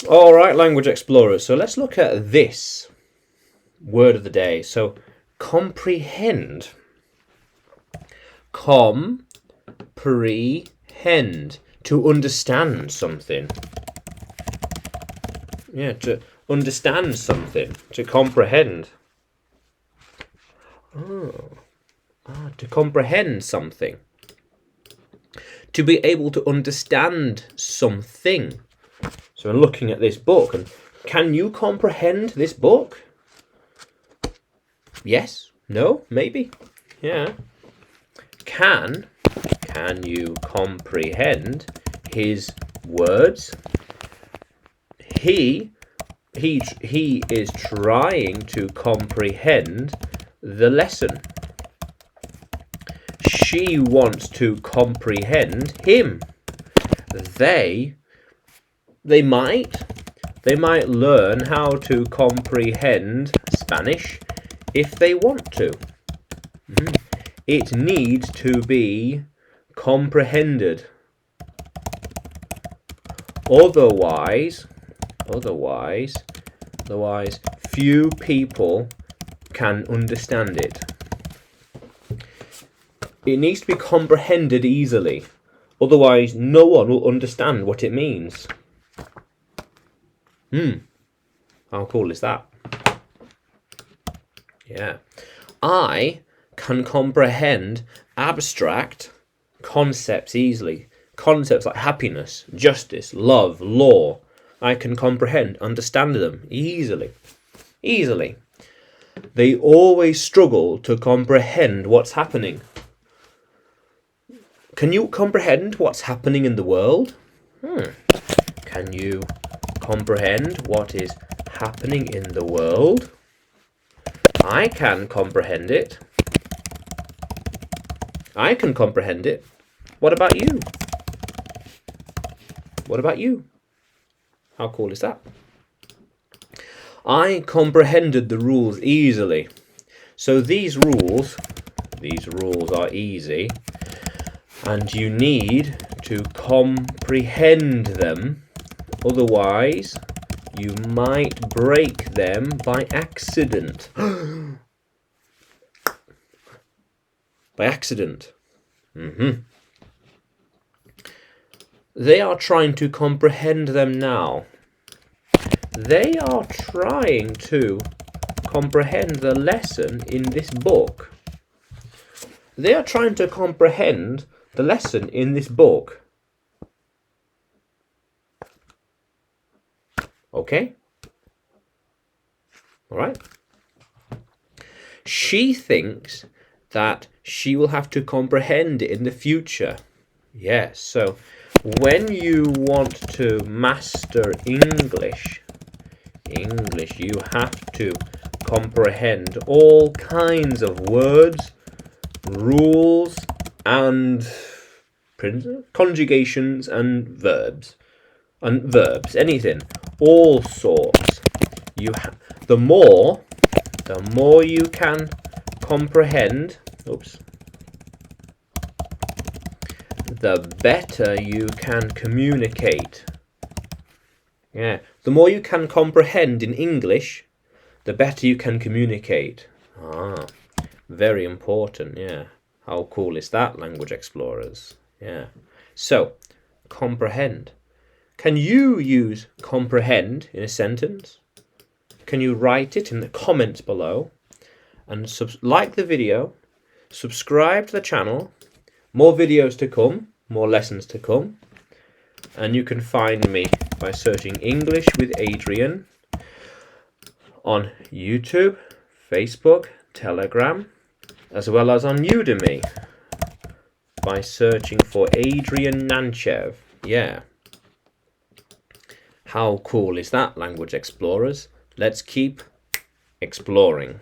All right, language explorers. So let's look at this word of the day. So comprehend. Comprehend. To understand something. Yeah, to understand something. To comprehend. To comprehend something. To be able to understand something. So I'm looking at this book, and can you comprehend this book? Yes? No? Maybe? Yeah. Can you comprehend his words? He is trying to comprehend the lesson. She wants to comprehend him. They might learn how to comprehend Spanish if they want to. It needs to be comprehended. Otherwise, few people can understand it. It needs to be comprehended easily. Otherwise, no one will understand what it means. How cool is that? Yeah. I can comprehend abstract concepts easily. Concepts like happiness, justice, love, law. I can understand them easily. Easily. They always struggle to comprehend what's happening. Can you comprehend what's happening in the world? Can you comprehend what is happening in the world? I can comprehend it. I can comprehend it. What about you? What about you? How cool is that? I comprehended the rules easily. So these rules are easy, and you need to comprehend them. Otherwise, you might break them by accident. By accident. They are trying to comprehend them now. They are trying to comprehend the lesson in this book. They are trying to comprehend the lesson in this book. Okay? Alright? She thinks that she will have to comprehend it in the future. Yes, so when you want to master English, you have to comprehend all kinds of words, rules, and conjugations and verbs. Anything, all sorts. The more you can comprehend, the better you can communicate. Yeah, the more you can comprehend in English, the better you can communicate. Very important, yeah. How cool is that, language explorers? Yeah. So, comprehend. Can you use comprehend in a sentence? Can you write it in the comments below? And like the video, subscribe to the channel. More videos to come, more lessons to come. And you can find me by searching English with Adrian on YouTube, Facebook, Telegram, as well as on Udemy by searching for Adrian Nanchev. Yeah. How cool is that, language explorers? Let's keep exploring.